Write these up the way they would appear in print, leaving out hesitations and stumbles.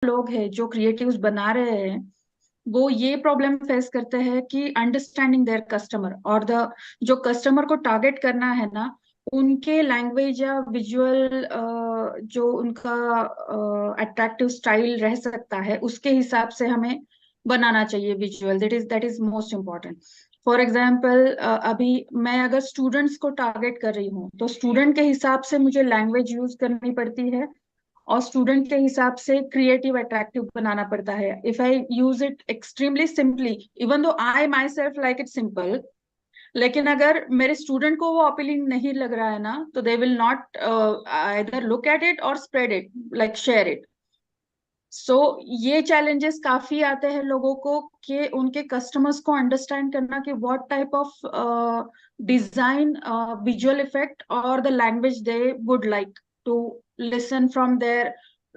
लोग हैं जो क्रिएटिव्स बना रहे हैं, वो ये प्रॉब्लम फेस करते हैं कि अंडरस्टैंडिंग देयर कस्टमर, और द जो कस्टमर को टारगेट करना है ना, उनके लैंग्वेज या विजुअल जो उनका अट्रैक्टिव स्टाइल रह सकता है, उसके हिसाब से हमें बनाना चाहिए visual. That is most important. For example, अभी मैं अगर स्टूडेंट्स को टारगेट कर रही हूँ, तो स्टूडेंट के हिसाब से मुझे लैंग्वेज यूज करनी पड़ती है, और स्टूडेंट के हिसाब से क्रिएटिव अट्रैक्टिव बनाना पड़ता है। If I use it extremely simply, even though I my self like it simple, लेकिन अगर मेरे स्टूडेंट को वो अपीलिंग नहीं लग रहा है ना, तो they will not either look at it or spread it, like share it. So ये चैलेंजेस काफी आते हैं लोगों को, कि उनके कस्टमर्स को अंडरस्टैंड करना कि what type of design, visual effect और the language they would like to listen from their,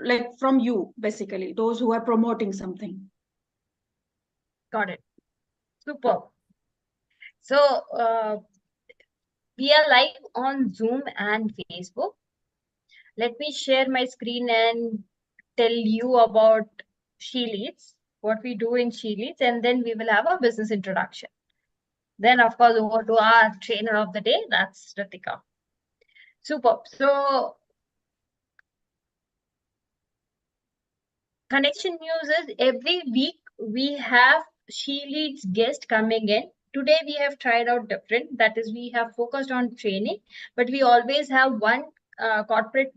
like from you, basically those who are promoting something. Got it. Super. So we are live on Zoom and Facebook. Let me share my screen and tell you about SHELeads, what we do in SHELeads, and then we will have a business introduction. Then, of course, over to our trainer of the day, that's Ritika. Super. So, connection news is every week we have SHELeads guest coming in. Today we have tried out different. That is, we have focused on training, but we always have one corporate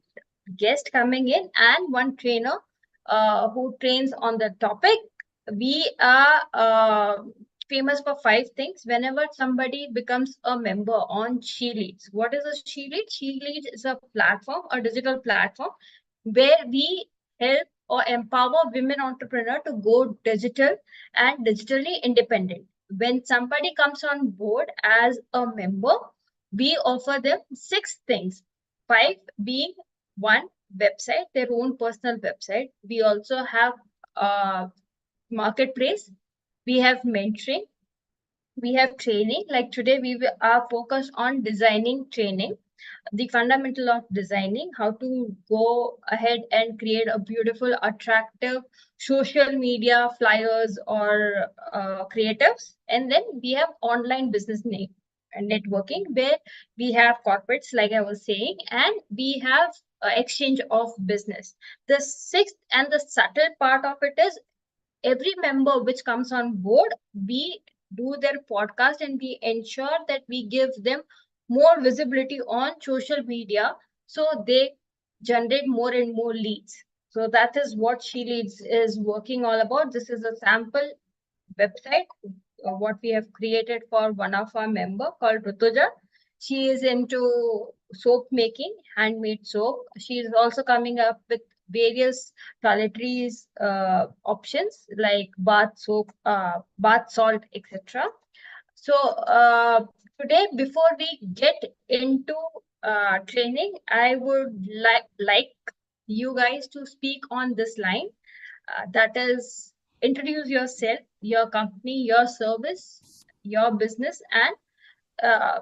guest coming in and one trainer who trains on the topic. We are famous for 5 things. Whenever somebody becomes a member on SHELeads, what is a SHELeads? SHELeads is a platform, a digital platform, where we help or empower women entrepreneurs to go digital and digitally independent. When somebody comes on board as a member, we offer them 6 things. 5 being one, website, their own personal website. We also have marketplace. We have mentoring. We have training. Like today, we are focused on designing training, the fundamental of designing, how to go ahead and create a beautiful, attractive social media flyers or creatives. And then we have online business networking, where we have corporates, like I was saying, and we have exchange of business. The 6th and the subtle part of it is every member which comes on board, we do their podcast and we ensure that we give them more visibility on social media, so they generate more and more leads. So that is what SHELeads is working all about. This is a sample website what we have created for one of our member called Rutuja. She is into soap making, handmade soap. She is also coming up with various toiletries options like bath soap, bath salt, etc. So today, before we get into training, I would like you guys to speak on this line. That is, introduce yourself, your company, your service, your business, and uh,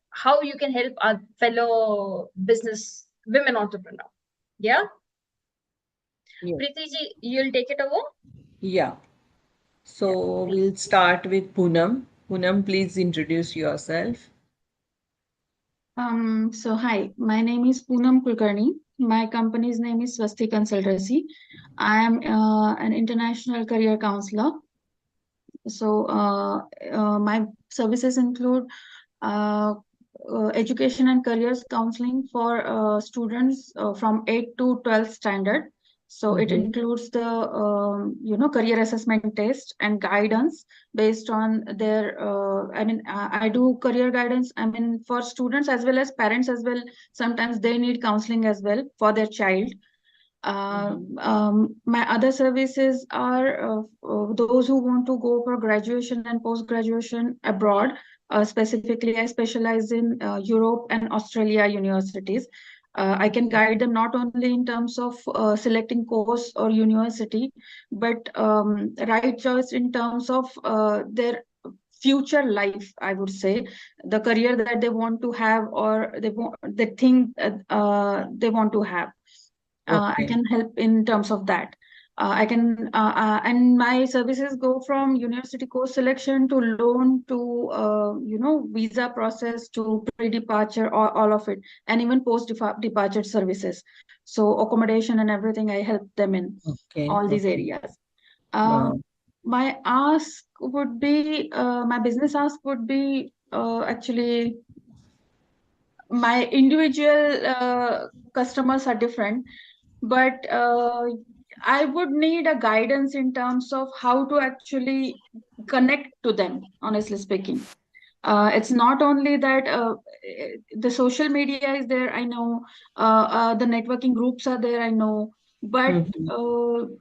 how you can help our fellow business women entrepreneur. Yeah, Yeah. Preeti ji, you'll take it over. Yeah. So we'll start with Poonam. Poonam, please introduce yourself. So hi, my name is Poonam Kulkarni. My company's name is Swasti Consultancy. I am an international career counselor. So my services include uh, education and careers counseling for students from 8th to 12th standard. So it includes the career assessment test and guidance based on their I do career guidance, I mean, for students as well as parents as well. Sometimes they need counseling as well for their child. My other services are those who want to go for graduation and post-graduation abroad. Specifically, I specialize in Europe and Australia universities. I can guide them not only in terms of selecting course or university, but right choice in terms of their future life, I would say, the career that they want to have, or they think they want to have. I Okay. can help in terms of that. I can and my services go from university course selection to loan to visa process to pre-departure, all of it, and even post-departure services. So accommodation and everything, I help them in Okay. all these Okay. areas. Um, my ask would be, my business ask would be actually my individual customers are different, but I would need a guidance in terms of how to actually connect to them, honestly speaking. It's not only that the social media is there, I know, the networking groups are there, I know, but Mhm.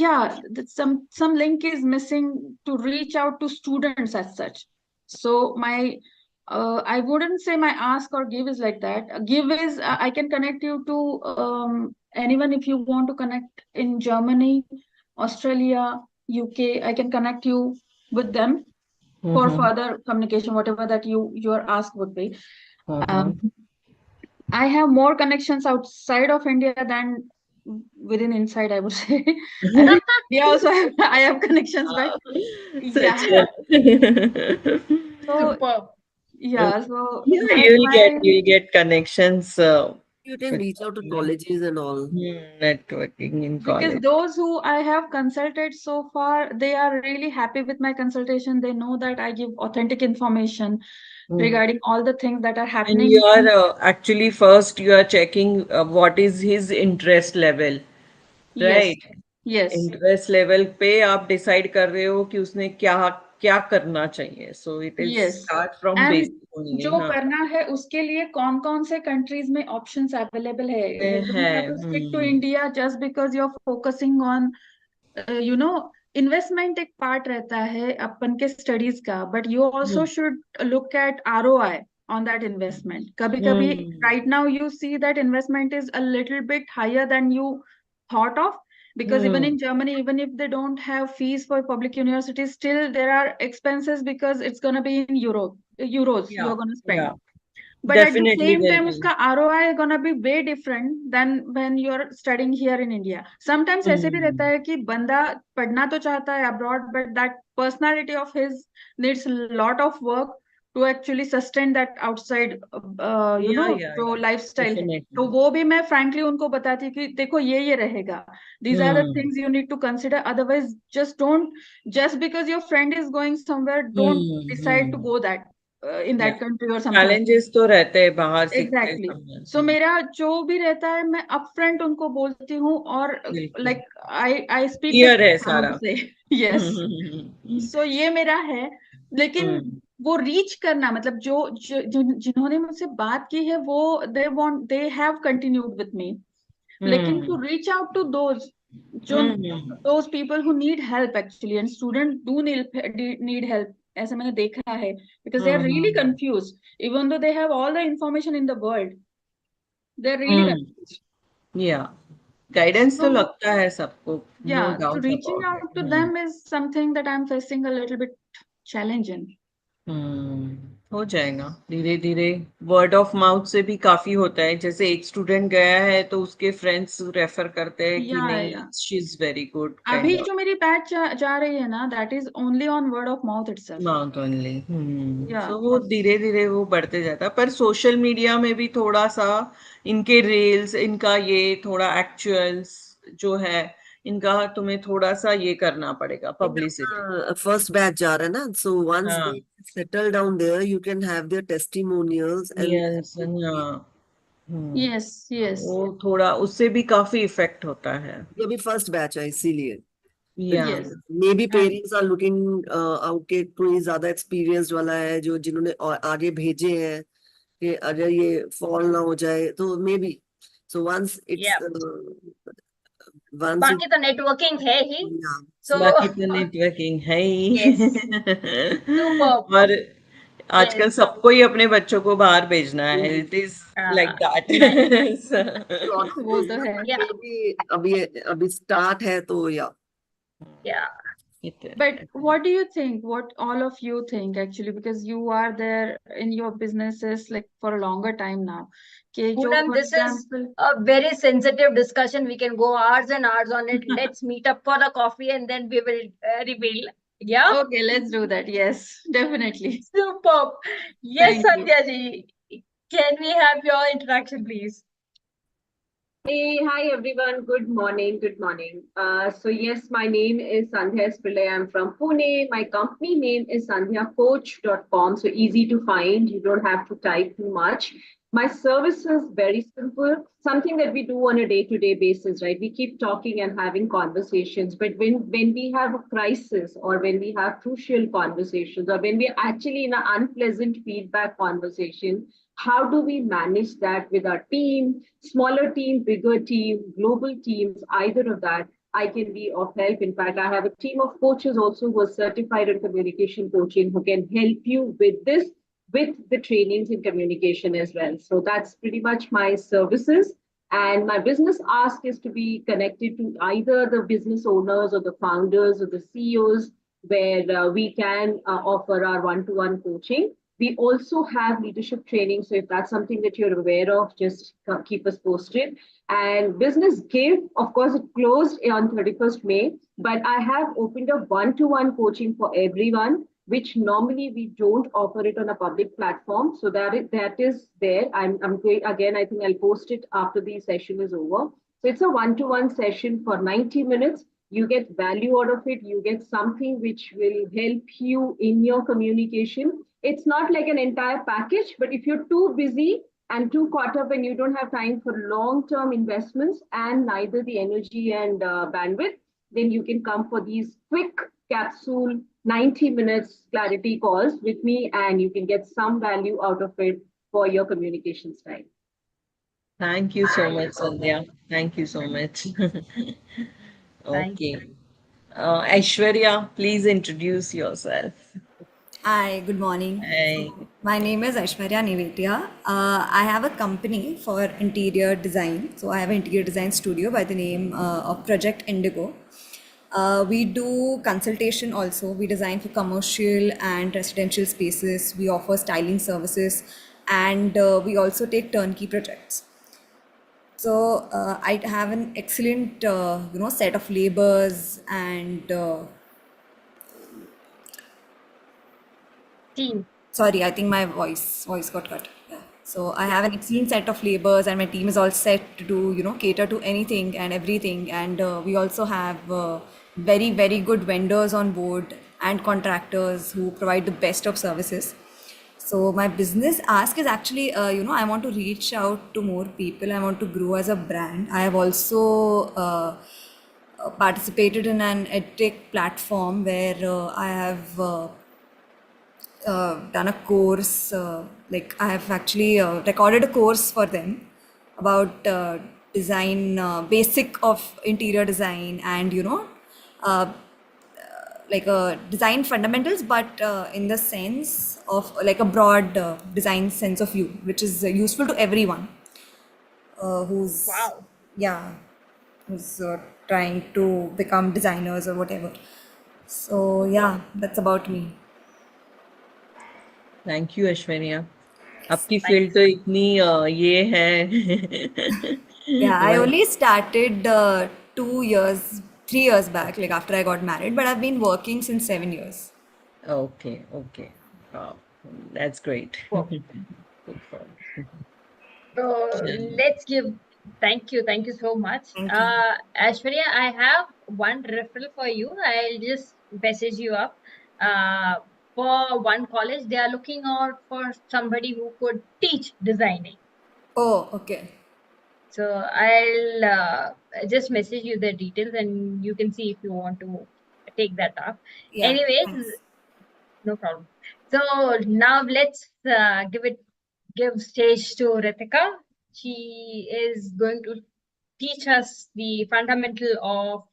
yeah, some link is missing to reach out to students as such. So my I wouldn't say my ask or give is like that. Give is I can connect you to anyone if you want to connect in Germany, Australia, UK. I can connect you with them for Mhm. further communication, whatever that your ask would be. Mhm. Um, I have more connections outside of India than within inside, I would say. And in India also I have connections, but Such yeah. a So Superb. yeah, so yeah, my you'll get connections You can with reach out to probably colleges and all. networking in because college. those who I have consulted so far, they are really happy with my consultation. They know that I give authentic information Mm. regarding all the things that are And happening. you are actually first you are checking what is his interest level, Yes, right? yes. Interest level पे आप decide कर रहे हो कि उसने क्या क्या करना चाहिए so it is yes start from and basic only जो हाँ करना है उसके लिए कौन कौन से कंट्रीज में ऑप्शंस अवेलेबल है ये यू है don't have to stick to India just because you are focusing on you know investment एक पार्ट रहता है अपन के स्टडीज का but you also should look at ROI on that investment. कभी कभी हम्म right now you see that investment is a little bit higher than you thought of, because even hmm in Germany, even if they don't have fees for public universities, still there are expenses because it's going to be in euros या you're going to या spend. But at the definitely same will time, be uska ROI is gonna be way different than when you're studying here in India. Sometimes ऐसे भी रहता हम्म है कि बंदा पढ़ना तो चाहता है abroad, but that personality of his needs a lot of work to actually sustain that outside, जो या lifestyle है. तो डेफिनेटली वो भी मैं frankly उनको बताती हूँ कि देखो ये रहेगा. These are the hmm things you need to consider. Otherwise, just because your friend is going somewhere, don't decide to hmm go in या that country or something like that. Challenges तो रहते हैं बाहर सीखते एग्जैक्टली समय सो मेरा जो भी रहता है मैं अपफ्रंट उनको बोलती हूँ, और बिल्कुल like I speak with clear है प्राउड सारा से. यस. हम्म सो ये मेरा है. लेकिन वो रीच करना, मतलब जिन्होंने मुझसे बात की है वो they have continued with me. लेकिन to hmm reach out to जो hmm those people who need help actually, and students do need help, ऐसा मैंने देखा है, because they are really hmm confused even though they have all the information in the world, they're really hmm confused. या guidance तो So लगता है सबको no yeah, so doubt reaching about out it to them is something that I'm facing a little bit challenging. हो जाएगा धीरे धीरे word of mouth से भी काफी होता है जैसे एक स्टूडेंट गया है तो उसके फ्रेंड्स रेफर करते हैं कि Yeah, नहीं yeah. She is very good अभी काइंड ऑफ जो मेरी बैच जा रही है ना, that is only on word of mouth itself. Mouth only Yeah. सो वो धीरे धीरे वो बढ़ते जाता है पर सोशल मीडिया में भी थोड़ा सा इनके रील्स इनका ये थोड़ा एक्चुअल्स जो है इनका तुम्हें थोड़ा सा ये करना पड़ेगा पब्लिसिटी First batch जा रहा है ना, so once हाँ they settle down there, you can have their testimonials and yes हाँ Yes, yes, वो थोड़ा उससे भी काफी इफेक्ट होता है ये भी फर्स्ट बैच है इसीलिए. या yes. Maybe And parents are looking out के कोई ज्यादा एक्सपीरियंस्ड वाला है जो जिन्होंने आगे भेजे हैं कि अगर ये फॉल ना हो जाए तो maybe. So once it's Yeah. Once बाकी तो नेटवर्किंग है ही. So बाकी तो नेटवर्किंग है yes, ही superb. और आजकल Yes. सबको ही अपने बच्चों को बाहर भेजना है it is like Nice. That वो तो है. Yeah. अभी अभी स्टार्ट है तो या Yeah. But what do you think? What all of you think actually? Because you are there in your businesses like for a longer time now. कि जो Poonam, for this is example, a very sensitive discussion. We can go hours and hours on it. Let's meet up for a coffee and then we will reveal. Yeah? okay, let's do that. Yes, definitely. Superb. Yes, Thank you. Sandhya ji. Can we have your introduction, please? Hey, hi everyone. Good morning. Good morning. So yes, my name is Sandhya Pillai. I'm from Pune. My company name is sandhyacoach.com. So easy to find. You don't have to type too much. My service is very simple. Something that we do on a day-to-day basis, right? We keep talking and having conversations, but when we have a crisis or when we have crucial conversations or when we're actually in an unpleasant feedback conversation, how do we manage that with our team, smaller team, bigger team, global teams, either of that, I can be of help. In fact, I have a team of coaches also who are certified in communication coaching who can help you with this, with the trainings in communication as well. So that's pretty much my services. And my business ask is to be connected to either the business owners or the founders or the CEOs, where we can offer our one-to-one coaching. We also have leadership training. So if that's something that you're aware of, just keep us posted. And Business Give, of course, it closed on 31st May, but I have opened up one-to-one coaching for everyone, which normally we don't offer it on a public platform. So that is there. I'm going again, I think I'll post it after the session is over. So it's a one-to-one session for 90 minutes. You get value out of it. You get something which will help you in your communication. It's not like an entire package, but if you're too busy and too caught up and you don't have time for long-term investments and neither the energy and bandwidth, then you can come for these quick capsule 90 minutes clarity calls with me and you can get some value out of it for your communication style. Thank you so much, Sandhya. Thank you so much. Thank Okay. you. Aishwarya, please introduce yourself. Hi, good morning. Hi. My name is Aishwarya Nivetia. I have a company for interior design. So I have an interior design studio by the name of Project Indigo. We do consultation also. We design for commercial and residential spaces. We offer styling services, and we also take turnkey projects. So I have an excellent, set of labors and Team. sorry, I think my voice got cut. Yeah. So I have an excellent set of labors, and my team is all set to do, cater to anything and everything. And we also have very, very good vendors on board and contractors who provide the best of services. So my business ask is actually, I want to reach out to more people. I want to grow as a brand. I have also participated in an edtech platform where I have done a course. Like I have actually recorded a course for them about design, basic of interior design, and uh, like design fundamentals, but in the sense of like a broad design sense of view, which is useful to everyone who's Wow. yeah, who's trying to become designers or whatever. So yeah, that's about me. Thank you Aishwarya. आपकी Thank field तो इतनी ये है. Yeah, I Well, only started 2 years, 3 years back, like after I got married, but I've been working since 7 years. okay, okay. Wow, that's great. you. Good for you. So Chalo. let's give. Thank you so much. Thank you. Ashwarya, I have one referral for you. I'll just message you up. Uh, for one college, they are looking out for somebody who could teach designing. Oh, okay. So I'll just message you the details and you can see if you want to take that up. Yeah, Anyways, thanks. no problem. So now let's give stage to Ritika. She is going to teach us the fundamental of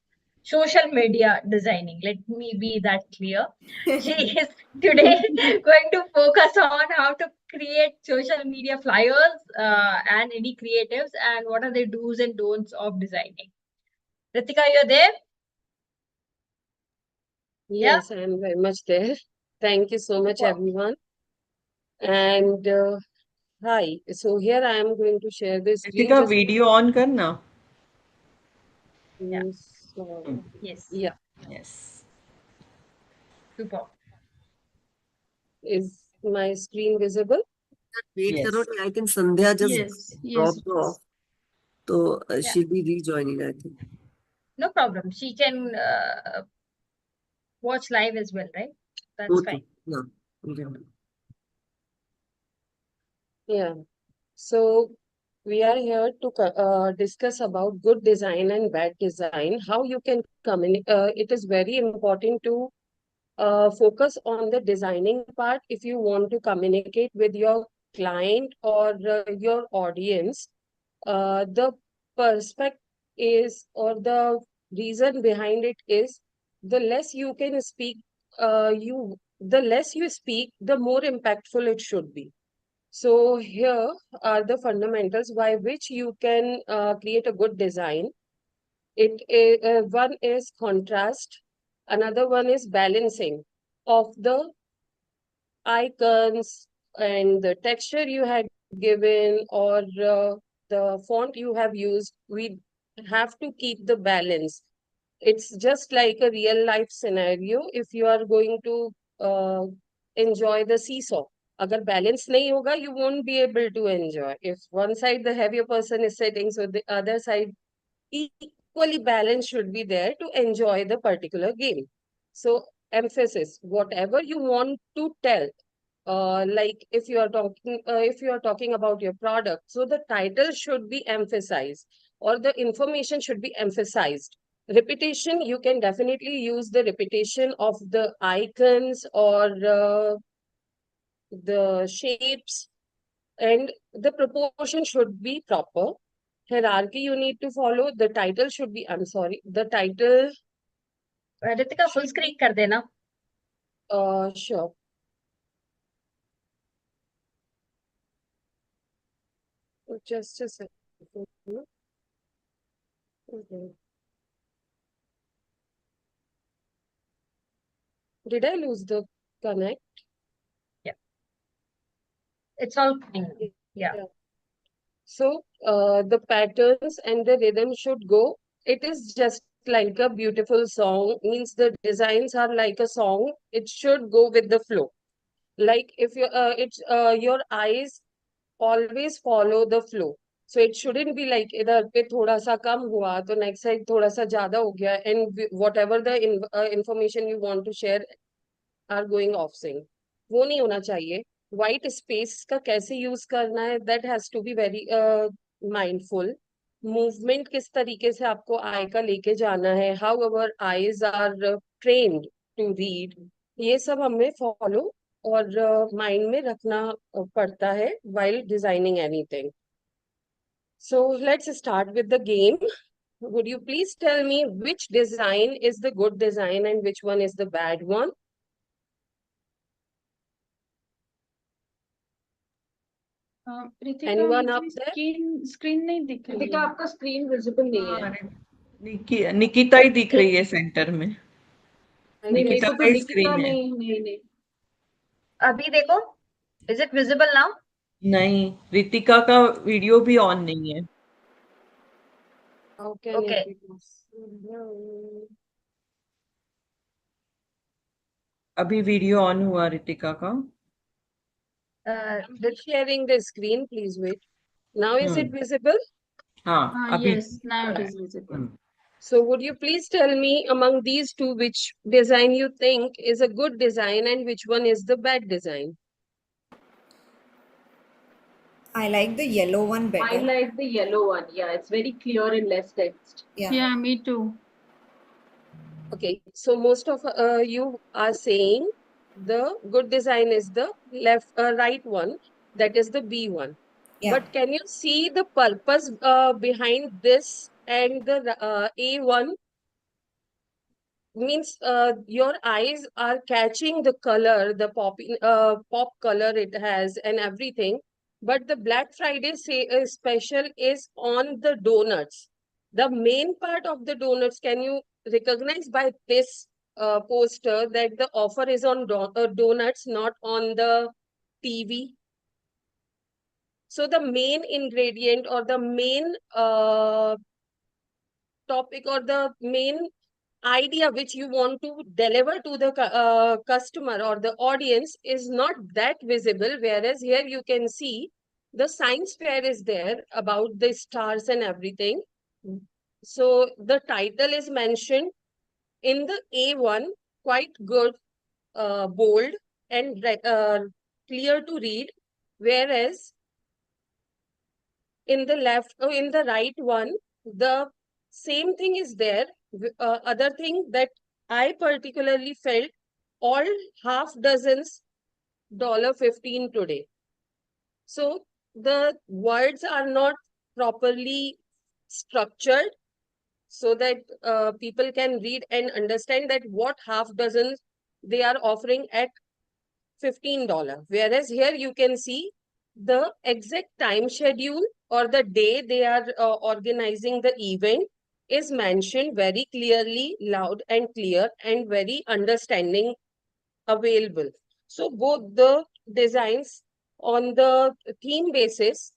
social media designing. Let me be that clear. She is today going to focus on how to create social media flyers and any creatives and what are the do's and don'ts of designing. Ritika, you're there? Yes, I'm very much there. Thank you so much, Wow. everyone. And Hi. So here I am going to share the screen. Ritika Just video on करना. Yeah. so, Yes. yeah. Yes. Super. Is my screen visible? Wait Yes. करो, I think Sandhya just Yes, yes. dropped off. So Yeah. she'll be rejoining, I think. No problem. She can watch live as well, right? That's Both. fine. Yeah. Okay. Yeah. So we are here to discuss about good design and bad design. How you can communicate. It is very important to focus on the designing part if you want to communicate with your client or your audience. The perspective is, or the reason behind it is, the less you can speak, the less you speak, the more impactful it should be. So here are the fundamentals by which you can create a good design. One is contrast, another one is balancing of the icons and the texture you had given, or the font you have used. We have to keep the balance. It's just like a real life scenario. If you are going to uh, enjoy the seesaw, agar balance nahi hoga, you won't be able to enjoy. If one side the heavier person is sitting, so the other side equally balance should be there to enjoy the particular game. So emphasis, whatever you want to tell, like if you are talking about your product, so the title should be emphasized or the information should be emphasized. Repetition, you can definitely use the repetition of the icons or the shapes, and the proportion should be proper. Hierarchy you need to follow. The title should be, I'm sorry, the title, Ritika, full screen कर देना. sure. Just a second. Okay. Did I lose the connect? It's all clean. Yeah. So the patterns and the rhythm should go. It is just like a beautiful song, means the designs are like a song. It should go with the flow. Like if your eyes always follow the flow. So it shouldn't be like इधर पे थोड़ा सा कम हुआ तो next side थोड़ा सा ज्यादा हो गया, and whatever the information you want to share are going off sync. वो नहीं होना चाहिए. White space का कैसे use करना है, that has to be very mindful. Movement किस तरीके से आपको eye का लेके जाना है, how our eyes are trained to read, ये सब हमें follow और mind में रखना पड़ता है while designing anything. So let's start with the game. Would you please tell me which design is the good design and which one is the bad one? Ritika, Anyone up मुझे there? Screen नहीं दिख रही रितिका है. आपका screen visible नहीं है. निकिता ही दिख रही है सेंटर में. नहीं, मेरे निकिता को का तो ही दिखता स्क्रीन है. नहीं. नहीं नहीं. अभी देखो. Is it visible now? नहीं, रितिका का वीडियो भी ऑन नहीं है. How can Okay. it be possible? अभी वीडियो ऑन हुआ रितिका का. I'm sharing the screen, please wait. Now is it visible? हाँ, अभी. yes, now it is visible. So would you please tell me among these two which design you think is a good design and which one is the bad design? I like the yellow one I better. like the yellow one. Yeah, it's very clear and less text. Yeah, me too. Okay, so most of you are saying the good design is the right one, that is the B one. Yeah. But can you see the purpose behind this and the A1? Means your eyes are catching the color, the pop color it has and everything. But the Black Friday special is on the donuts. The main part of the donuts, can you recognize by this poster that the offer is on donuts, not on the TV? So the main ingredient or the main topic or the main idea which you want to deliver to the customer or the audience is not that visible, whereas here you can see the science fair is there about the stars and everything. So the title is mentioned in the A1, quite good, bold and clear to read, whereas in the in the right one, the same thing is there. Other thing that I particularly felt, all half dozens, $15 today. So the words are not properly structured so that people can read and understand that what half dozens they are offering at $15. Whereas here you can see the exact time schedule or the day they are organizing the event is mentioned very clearly, loud and clear, and very understanding available. So both the designs on the theme basis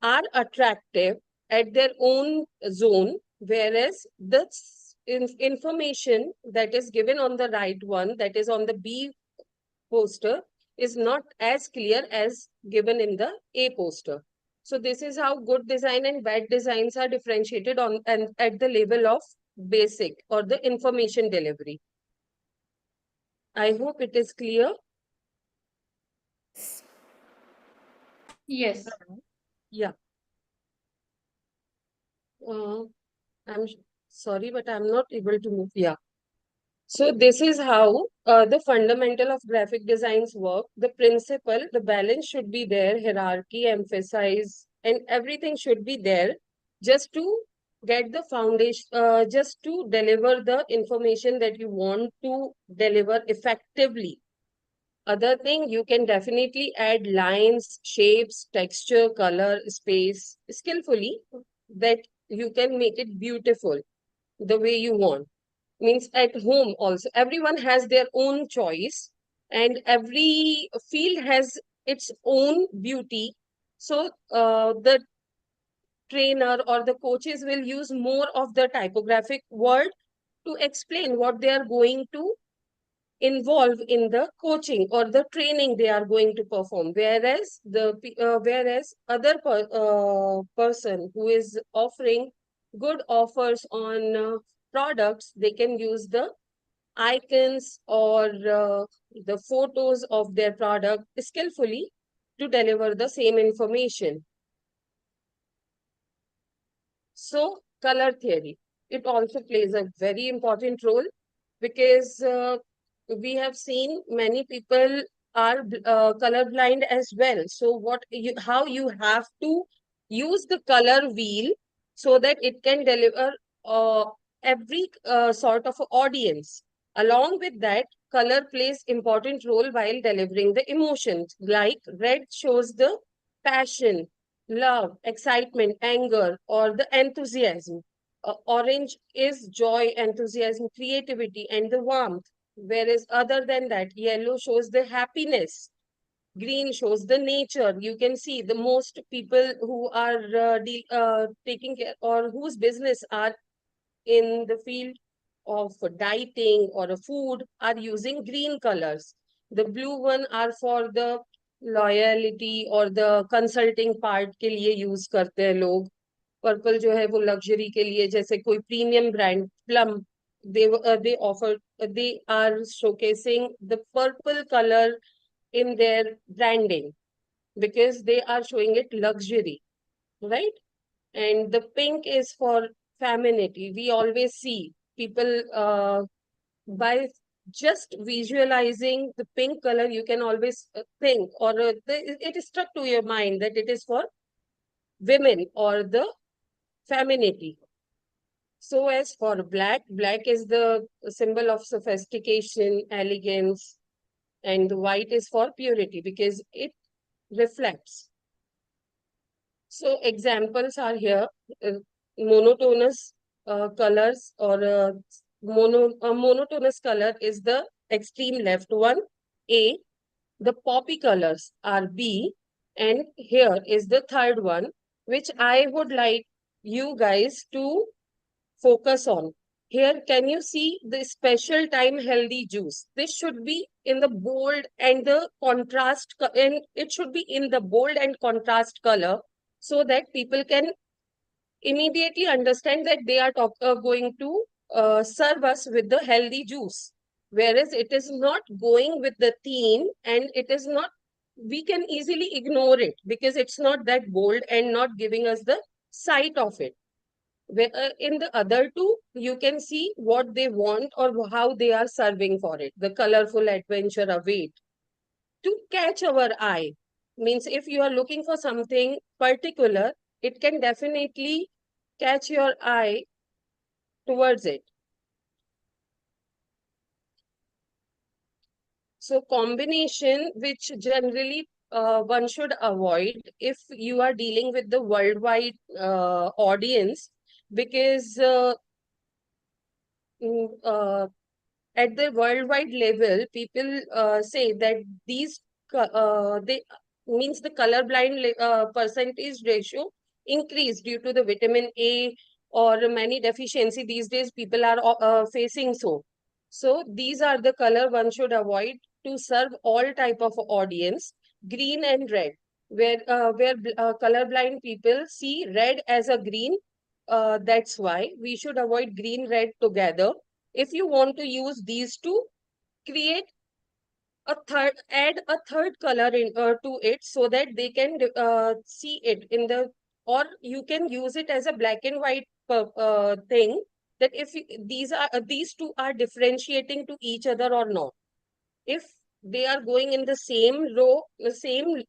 are attractive at their own zone, whereas the information that is given on the right one, that is on the B poster, is not as clear as given in the A poster. So this is how good design and bad designs are differentiated on and at the level of basic or the information delivery. I hope it is clear. Yes. Yeah. I'm sorry, but I'm not able to move. Yeah. So this is how the fundamental of graphic designs work. The principle, the balance should be there, hierarchy, emphasize, and everything should be there just to get the foundation, just to deliver the information that you want to deliver effectively. Other thing, you can definitely add lines, shapes, texture, color, space skillfully, that you can make it beautiful the way you want. Means at home also, everyone has their own choice and every field has its own beauty. So the trainer or the coaches will use more of the typographic word to explain what they are going to involve in the coaching or the training they are going to perform, whereas whereas other person who is offering good offers on products, they can use the icons or the photos of their product skillfully to deliver the same information. So color theory, it also plays a very important role, because we have seen many people are colorblind as well. So how you have to use the color wheel so that it can deliver uh, every sort of audience. Along with that, color plays important role while delivering the emotions. Like red shows the passion, love, excitement, anger, or the enthusiasm. Orange is joy, enthusiasm, creativity, and the warmth. Whereas other than that, yellow shows the happiness. Green shows the nature. You can see the most people who are taking care or whose business are in the field of dieting or a food are using green colors. The blue one are for the loyalty or the consulting part के लिए use करते हैं लोग. Purple जो है वो luxury के लिए, जैसे कोई premium brand plum, they offer, they are showcasing the purple color in their branding because they are showing it luxury, right? And the pink is for femininity. We always see people by just visualizing the pink color, you can always think or it is struck to your mind that it is for women or the femininity. So as for black, black is the symbol of sophistication, elegance, and the white is for purity because it reflects. So examples are here, monotonous colors or monotonous color is the extreme left one, A. The poppy colors are B, And here is the third one, which I would like you guys to focus on. Here, can you see the special time healthy juice? This should be in the bold and the contrast, and it should be in the bold and contrast color so that people can immediately understand that they are going to serve us with the healthy juice. Whereas it is not going with the theme, and it is not, we can easily ignore it because it's not that bold and not giving us the sight of it. Where, in the other two, you can see what they want or how they are serving for it. The colorful adventure await to catch our eye. Means if you are looking for something particular, it can definitely catch your eye towards it. So combination which generally one should avoid if you are dealing with the worldwide audience, because at the worldwide level, people say that these they means the colorblind percentage ratio increased due to the vitamin A or many deficiency these days people are facing. So these are the color one should avoid to serve all type of audience. Green and red, where colorblind people see red as a green. That's why we should avoid green red together. If you want to use these two, create a third, add a third color in to it so that they can see it in the, or you can use it as a black and white thing, that if these two are differentiating to each other or not. If they are going in the same row, the same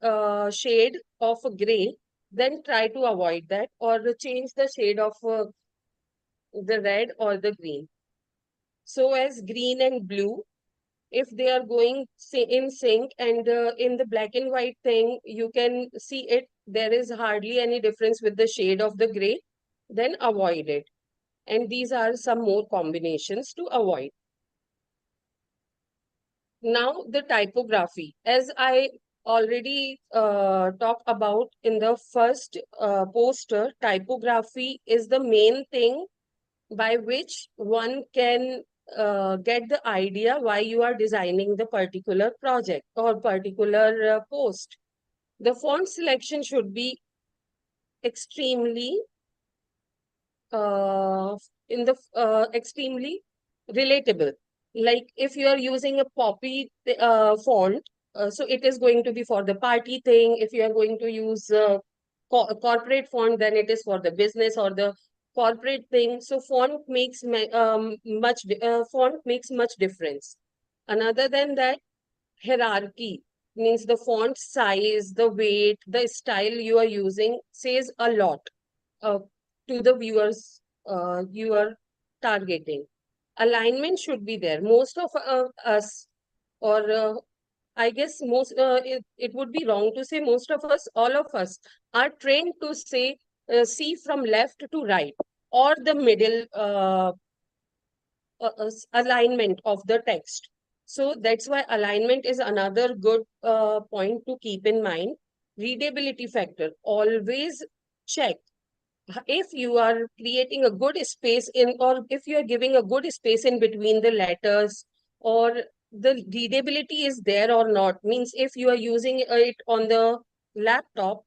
shade of gray, then try to avoid that or change the shade of the red or the green. So as green and blue, if they are going in sync, and in the black and white thing, you can see it, there is hardly any difference with the shade of the gray, then avoid it. And these are some more combinations to avoid. Now the typography, as I already talked about in the first poster, typography is the main thing by which one can get the idea why you are designing the particular project or particular post. The font selection should be extremely extremely relatable. Like if you are using a poppy font, so it is going to be for the party thing. If you are going to use corporate font, then it is for the business or the corporate thing. So font makes much difference. And other than that, hierarchy means the font size, the weight, the style you are using says a lot uh, to the viewers you are targeting. Alignment should be there. Most of us, or I guess it would be wrong to say most of us, all of us are trained to say, see from left to right or the middle alignment of the text. So that's why alignment is another good point to keep in mind. Readability factor, always check if you are creating a good space in, or if you are giving a good space in between the letters, or the readability is there or not. Means if you are using it on the laptop,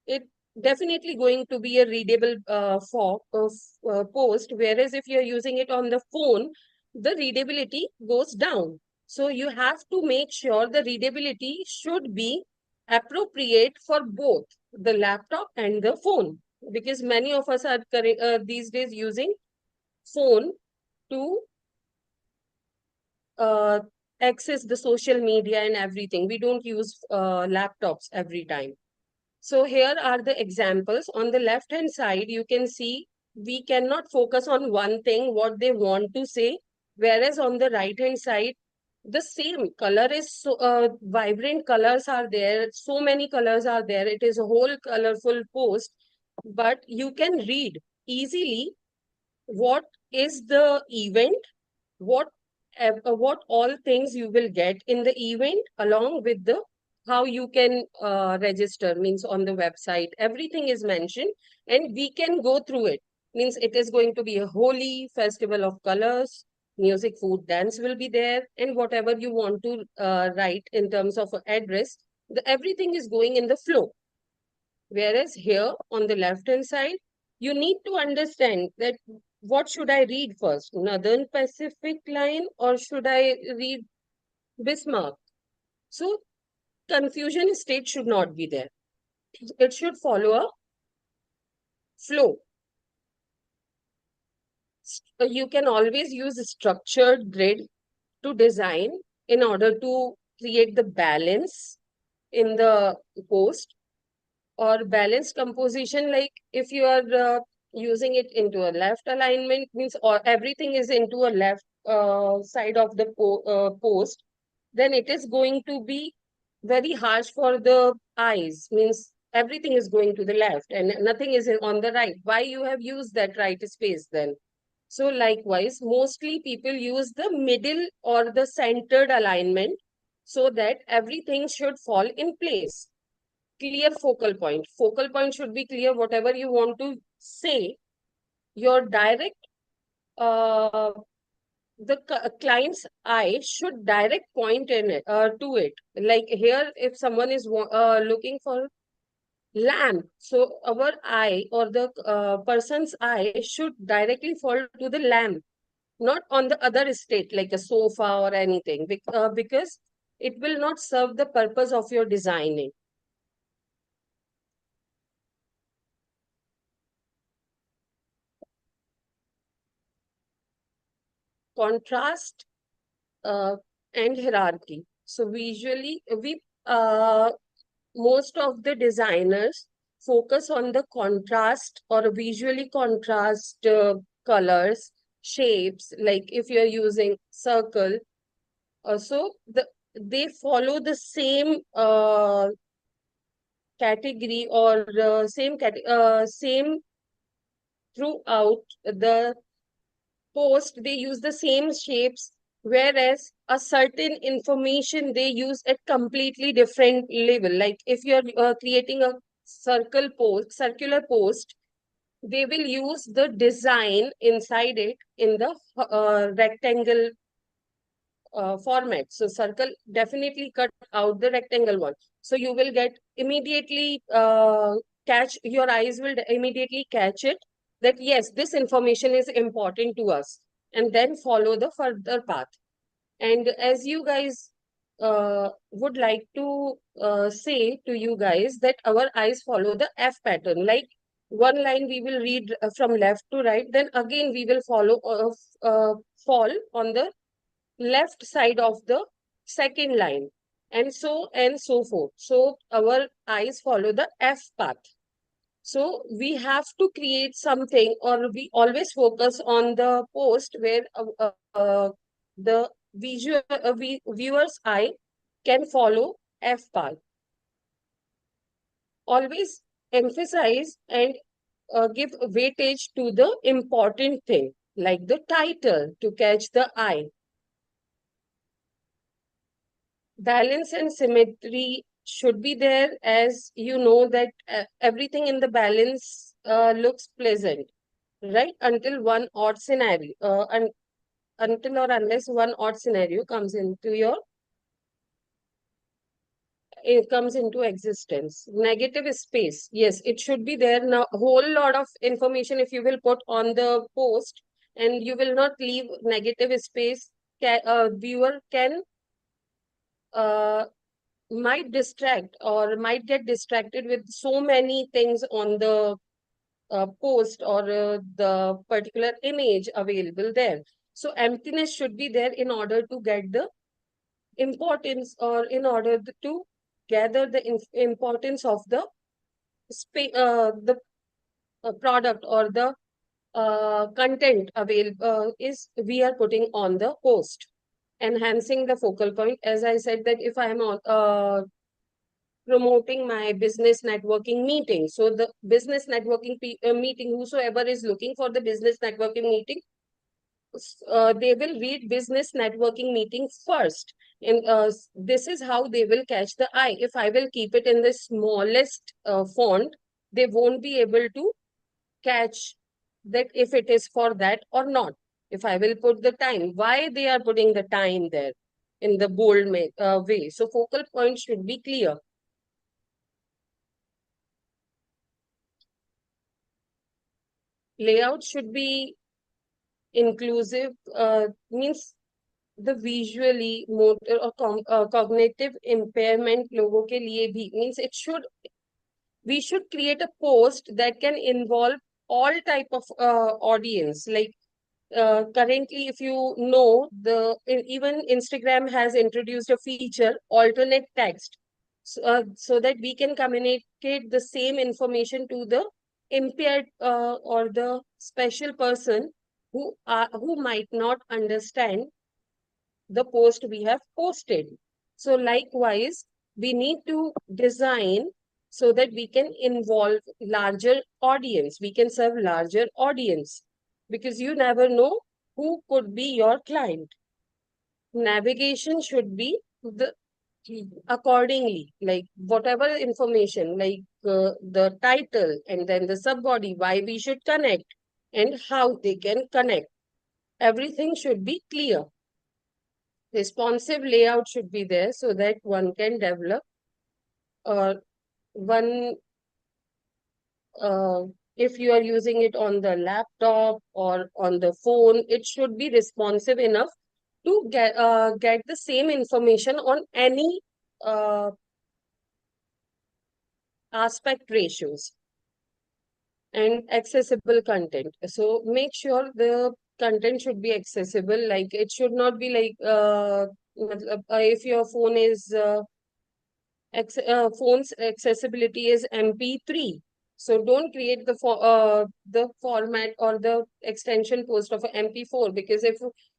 it definitely going to be a readable post, whereas if you're using it on the phone, the readability goes down. So you have to make sure the readability should be appropriate for both the laptop and the phone, because many of us are these days using phone to uh, access the social media and everything. We don't use laptops every time. So here are the examples. On the left hand side, you can see we cannot focus on one thing, what they want to say. Whereas on the right hand side, the same color is so vibrant colors are there. So many colors are there. It is a whole colorful post, but you can read easily what is the event, what all things you will get in the event along with the how you can register, means on the website, everything is mentioned, and we can go through it. Means it is going to be a holy festival of colors, music, food, dance will be there, and whatever you want to write in terms of address, everything is going in the flow. Whereas here on the left hand side, you need to understand that what should I read first, Northern Pacific line, or should I read Bismarck? So confusion state should not be there. It should follow a flow. You can always use a structured grid to design in order to create the balance in the post, or balanced composition. Like if you are using it into a left alignment, means or everything is into a left side of the post, then it is going to be very harsh for the eyes. Means everything is going to the left and nothing is on the right. Why you have used that right space then? So likewise, mostly people use the middle or the centered alignment so that everything should fall in place. Clear focal point. Focal point should be clear. Whatever you want to say, your direct, the client's eye should direct point in it, to it. Like here, if someone is looking for lamp, so our eye or the person's eye should directly fall to the lamp, not on the other state like a sofa or anything, because it will not serve the purpose of your designing. Contrast and hierarchy. So visually, most of the designers focus on the contrast or visually contrast colors, shapes. Like if you're using circle, so they follow the same category or same throughout the post. They use the same shapes, whereas a certain information they use at completely different level. Like if you're creating a circular post, they will use the design inside it in the rectangle format. So circle definitely cut out the rectangle one. So you will get immediately your eyes will immediately catch it, that yes, this information is important to us, and then follow the further path. And as you guys would like to say to you guys that our eyes follow the F pattern. Like one line we will read from left to right, then again we will fall on the left side of the second line, and so forth. So our eyes follow the F path. So we have to create something, or we always focus on the post where the viewer's eye can follow F path. Always emphasize and give weightage to the important thing, like the title to catch the eye. Balance and symmetry should be there, as you know that everything in the balance looks pleasant, right? Until one odd scenario, until or unless one odd scenario comes into existence. Negative space, yes, it should be there. Now, a whole lot of information if you will put on the post and you will not leave negative space, viewer can might distract or might get distracted with so many things on the post or the particular image available there. So emptiness should be there in order to get the importance, or in order to gather the importance of the product or the content available is we are putting on the post. Enhancing the focal point, as I said, that if I am promoting my business networking meeting, so the business networking meeting, whosoever is looking for the business networking meeting, they will read business networking meetings first. And this is how they will catch the eye. If I will keep it in the smallest font, they won't be able to catch that if it is for that or not. If I will put the time, why they are putting the time there in the bold way. So focal point should be clear. Layout should be inclusive, means the visually, motor or cognitive impairment लोगों के लिए भी, means we should create a post that can involve all type of audience. Like currently, if you know, even Instagram has introduced a feature, alternate text, so that we can communicate the same information to the impaired or the special person who might not understand the post we have posted. So likewise, we need to design so that we can involve larger audience. We can serve larger audience because you never know who could be your client. Navigation should be accordingly, like whatever information, like the title and then the sub-body, why we should connect and how they can connect. Everything should be clear. Responsive layout should be there so that one can develop one if you are using it on the laptop or on the phone, it should be responsive enough to get the same information on any aspect ratios and accessible content. So make sure the content should be accessible. Like it should not be like if your phone is phone's accessibility is MP3. So don't create the format or the extension post of MP4, because if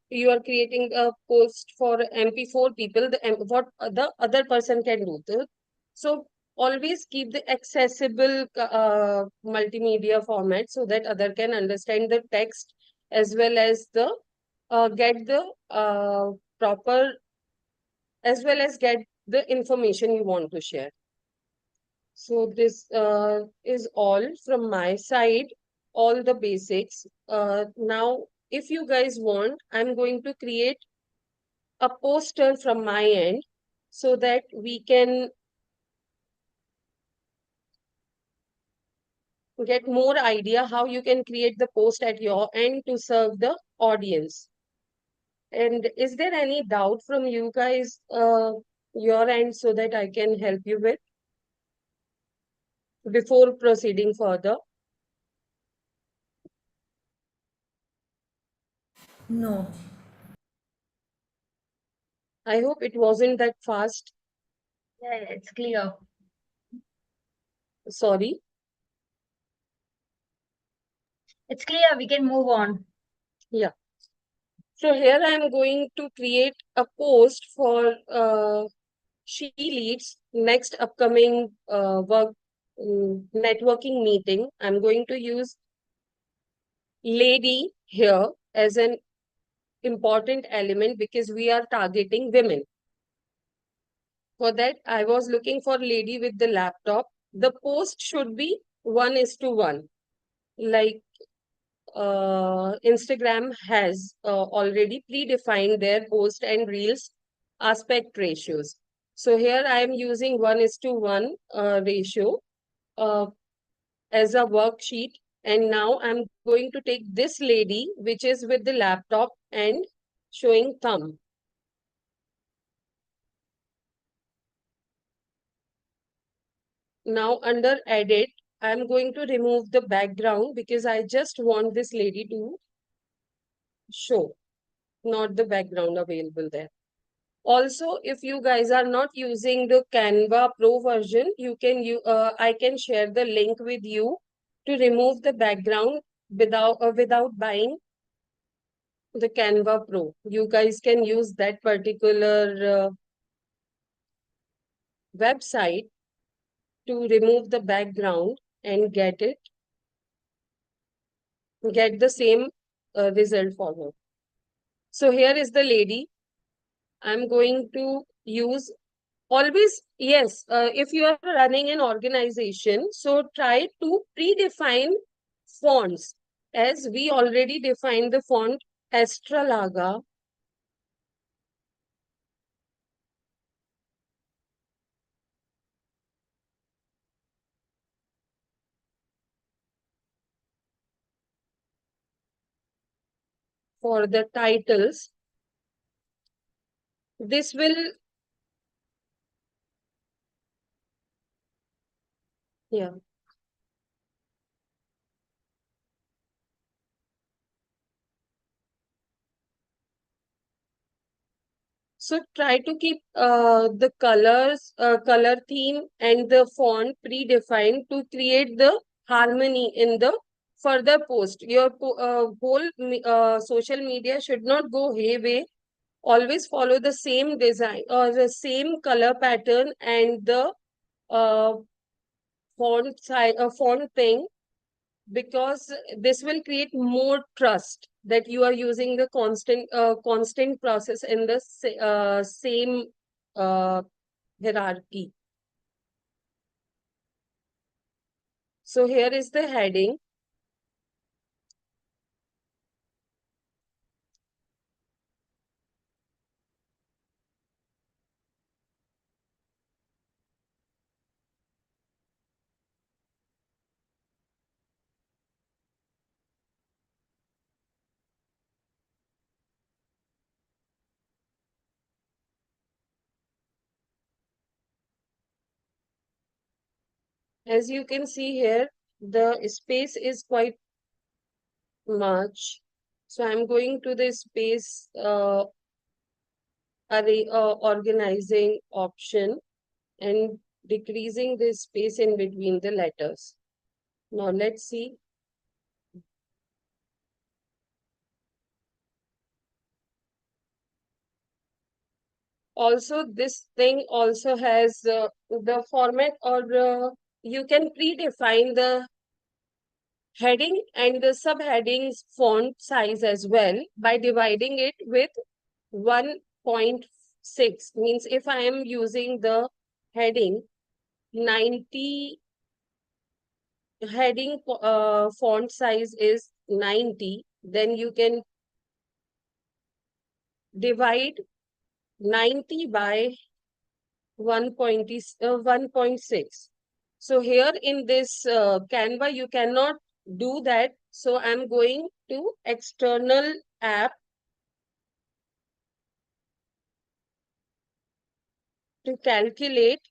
you are creating a post for MP4 people, what the other person can do. So always keep the accessible multimedia format so that other can understand the text as well as the get the proper, as well as get the information you want to share. So this is all from my side, all the basics. Now, if you guys want, I'm going to create a poster from my end so that we can get more idea how you can create the post at your end to serve the audience. And is there any doubt from you guys, your end, so that I can help you with before proceeding further? No. I hope it wasn't that fast. Yeah, it's clear. Sorry. It's clear. We can move on. Yeah. So here I am going to create a post for SHELeads next upcoming networking meeting. I'm going to use lady here as an important element because we are targeting women. For that, I was looking for lady with the laptop. The post should be 1:1. Like Instagram has already predefined their post and reels aspect ratios. So here I am using 1:1 ratio as a worksheet. And now I'm going to take this lady, which is with the laptop and showing thumb. Now under edit, I'm going to remove the background because I just want this lady to show, not the background available there. Also, if you guys are not using the Canva Pro version, you can I can share the link with you to remove the background without buying the Canva Pro. You guys can use that particular website to remove the background and get the same result forward. So here is the lady. I'm going to use always, yes, if you are running an organization, so try to predefine fonts. As we already defined the font Astralaga. For the titles, this will, yeah. So try to keep the color theme and the font predefined to create the harmony in the further post. Your whole social media should not go hayway. Always follow the same design or the same color pattern and the uh, font size, font thing, because this will create more trust that you are using the constant process in the same hierarchy. So here is the heading. As you can see here, the space is quite much. So I'm going to the space array organizing option and decreasing the space in between the letters. Now let's see. Also, this thing also has the format, or you can predefine the heading and the subheadings font size as well by dividing it with 1.6. Means if I am using the heading 90, heading font size is 90, then you can divide 90 by 1.6. So here in this Canva, you cannot do that. So I'm going to external app to calculate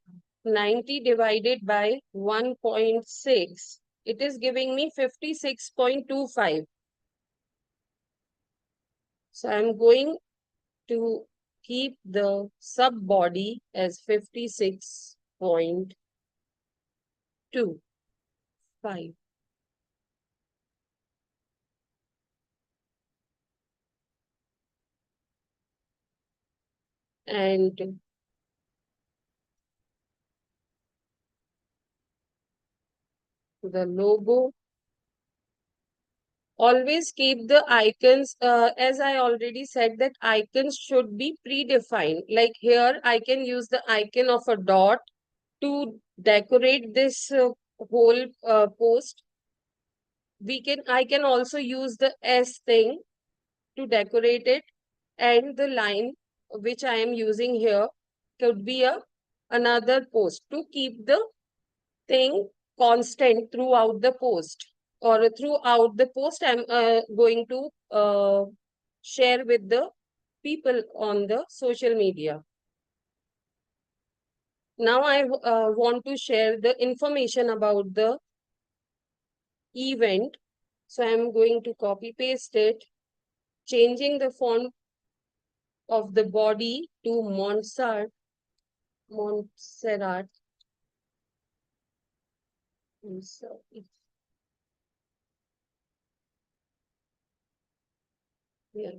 90 divided by 1.6. It is giving me 56.25. So I'm going to keep the sub body as 56.25. And the logo, always keep the icons, as I already said, that icons should be predefined. Like here, I can use the icon of a dot to decorate this whole post. I can also use the S thing to decorate it, and the line which I am using here could be another post to keep the thing constant throughout the post, or throughout the post I'm going to share with the people on the social media. Now I want to share the information about the event. So I'm going to copy paste it, changing the font of the body to Montserrat. Yeah.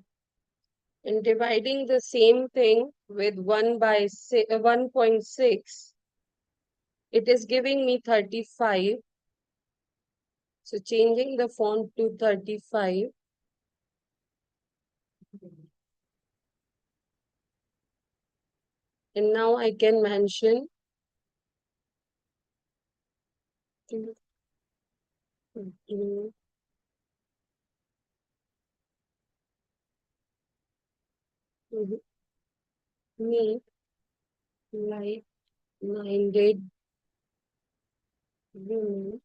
And dividing the same thing with 1.6, it is giving me 35. So changing the font to 35. And now I can mention me like-minded women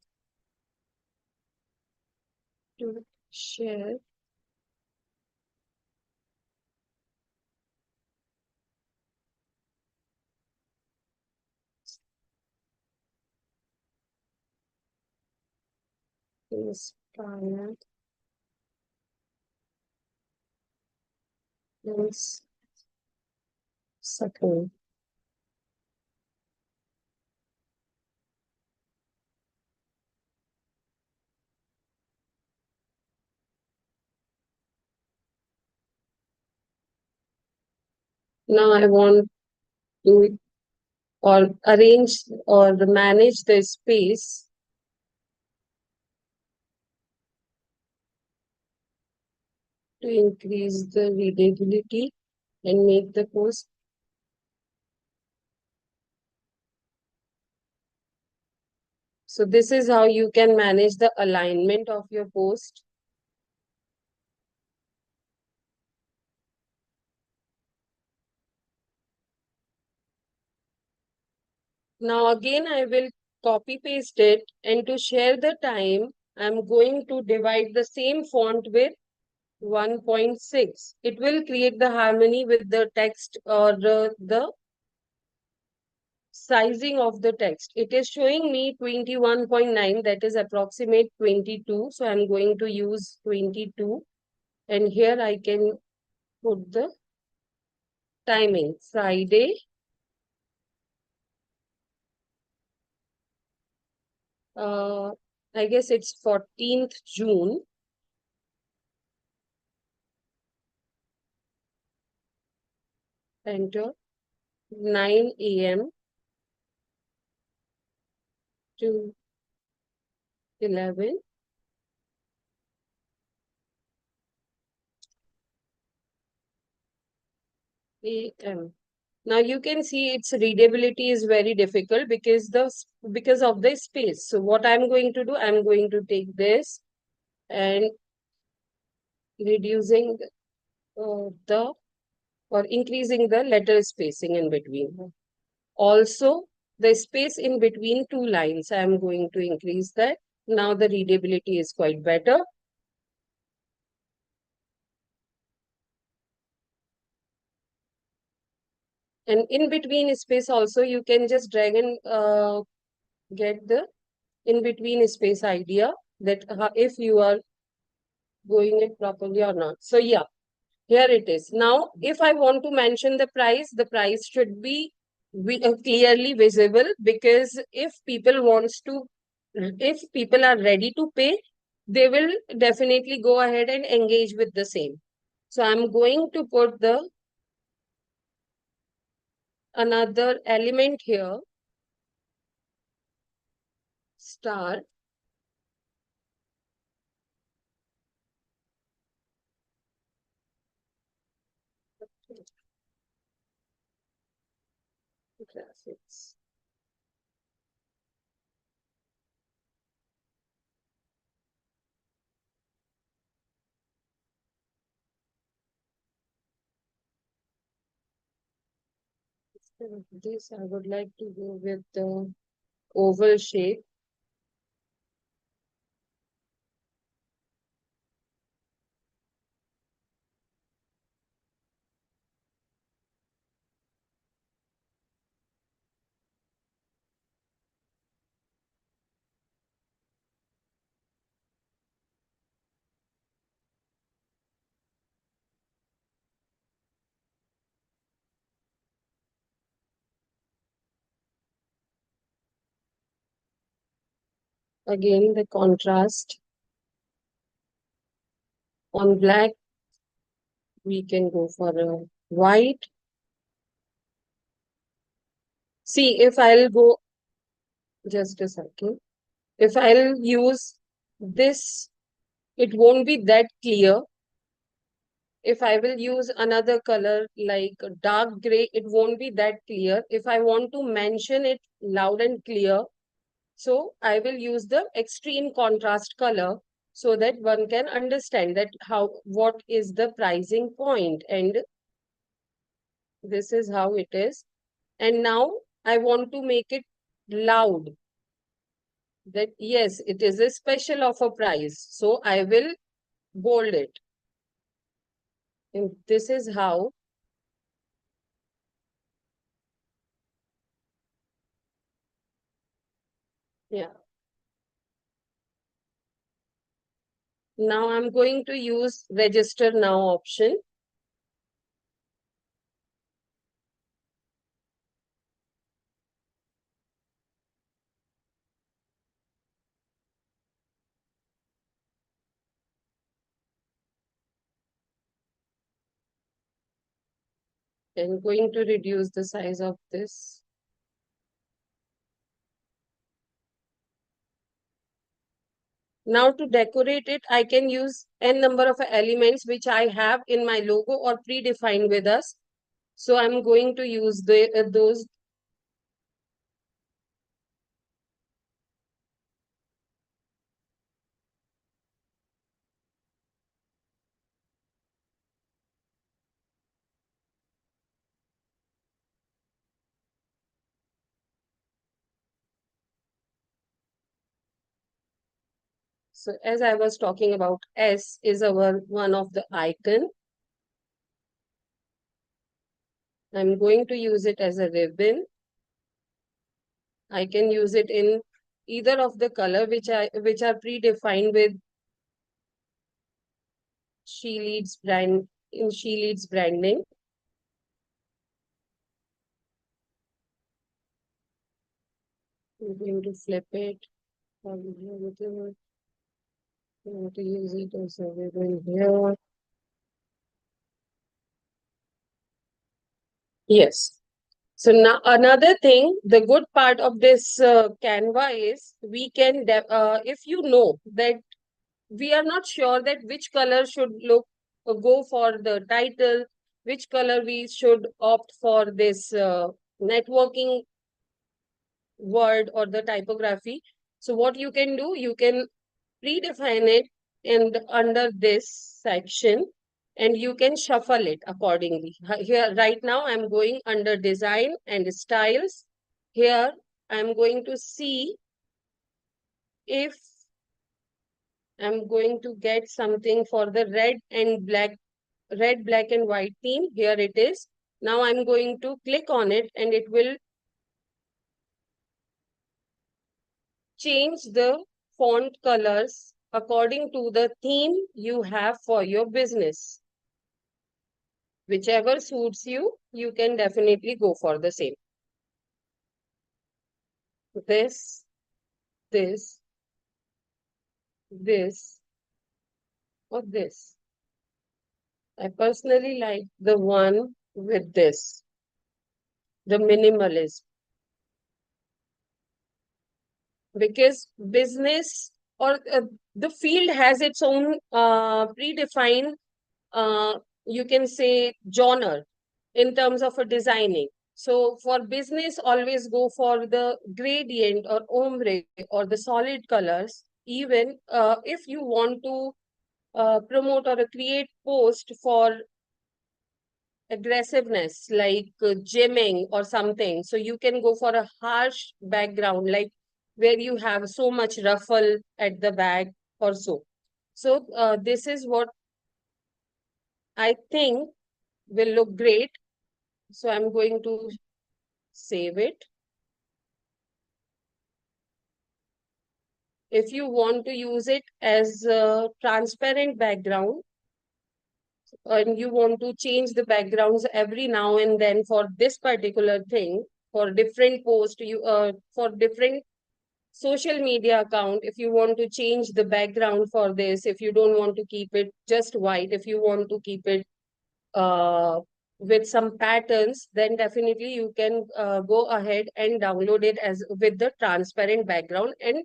to share inspired support. Now I want to or arrange or manage the space to increase the readability and make the post. So this is how you can manage the alignment of your post. Now again, I will copy paste it, and to share the time, I'm going to divide the same font with 1.6. It will create the harmony with the text or the sizing of the text. It is showing me 21.9, that is approximate 22. So I'm going to use 22. And here I can put the timing, Friday, I guess it's 14th June. Enter 9 a.m. to 11 a.m. Now you can see its readability is very difficult because of the space. So what I'm going to do, I'm going to take this and reducing the or increasing the letter spacing in between. Also, the space in between two lines, I'm going to increase that. Now the readability is quite better. And in between space also, you can just drag and get the in between space idea that if you are going it properly or not. So yeah, here it is. Now, if I want to mention the price should be clearly visible, because if people are ready to pay, they will definitely go ahead and engage with the same. So I'm going to put the another element here, star. Graphics. Instead of this, I would like to go with the oval shape. Again, the contrast on black, we can go for a white. See, if I'll go, just a second. If I'll use this, it won't be that clear. If I will use another color like dark gray, it won't be that clear. If I want to mention it loud and clear, so I will use the extreme contrast color so that one can understand that what is the pricing point, and this is how it is. And now I want to make it loud, that yes, it is a special offer price. So I will bold it. And this is how yeah. Now I'm going to use register now option. And going to reduce the size of this. Now to decorate it, I can use n number of elements which I have in my logo or predefined with us. So I'm going to use those. So as I was talking about, S is our one of the icon. I'm going to use it as a ribbon. I can use it in either of the color which are predefined with SHELeads brand in SHELeads branding. I'm going to flip it. I'm going to use it as a ribbon here. Yes. So now another thing, the good part of this Canva is we can, if you know that we are not sure that which color should go for the title, which color we should opt for this networking word or the typography. So what you can do, you can predefine it and under this section, and you can shuffle it accordingly. Here, right now, I'm going under design and styles. Here, I'm going to see if I'm going to get something for the red, black and white theme. Here it is. Now I'm going to click on it and it will change the font colors according to the theme you have for your business. Whichever suits you, you can definitely go for the same. This, this, this, or this. I personally like the one with this, the minimalist. Because business or the field has its own predefined, you can say, genre in terms of a designing. So for business, always go for the gradient or ombre or the solid colors. Even if you want to promote or create post for aggressiveness like gymming or something, so you can go for a harsh background like where you have so much ruffle at the back or so. So this is what I think will look great. So I'm going to save it. If you want to use it as a transparent background and you want to change the backgrounds every now and then for this particular thing, for different posts, for different social media account, if you want to change the background for this, if you don't want to keep it just white, if you want to keep it with some patterns, then definitely you can go ahead and download it as with the transparent background and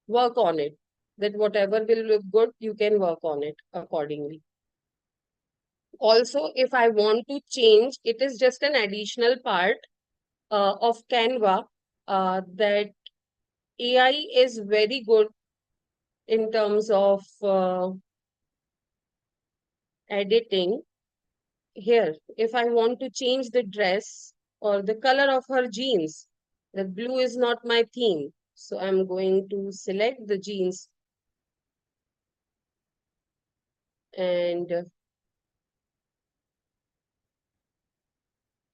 work on it. That whatever will look good, you can work on it accordingly. also, if I want to change, it is just an additional part of Canva that AI is very good in terms of editing. Here, if I want to change the dress or the color of her jeans, the blue is not my theme. So I'm going to select the jeans and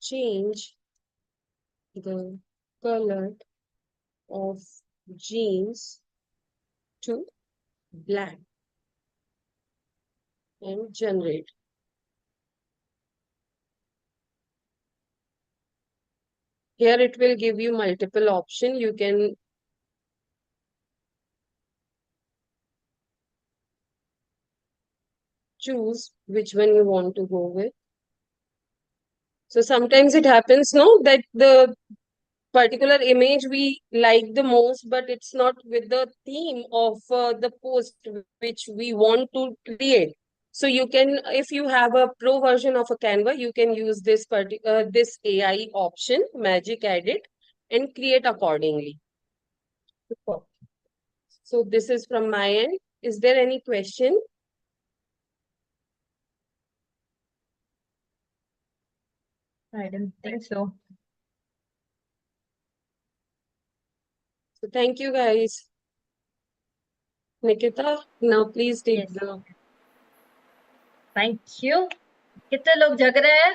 change the color of jeans to black and generate. Here it will give you multiple options. You can choose which one you want to go with. So sometimes it happens, no, that the particular image we like the most, but it's not with the theme of the post which we want to create. So you can, if you have a pro version of a Canva, you can use this this AI option, Magic Edit, and create accordingly. So this is from my end. Is there any question? I don't think so. So thank you guys. Nikita, now please take Yes. the. Thank you. कितने लोग जग रहे हैं?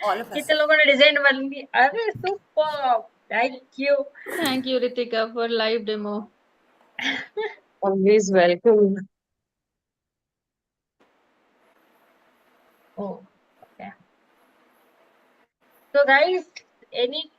All of us. कितने लोगों ने design बन ली? अरे super! Thank you. Thank you, Ritika, for live demo. Always welcome. Oh, okay. So guys, any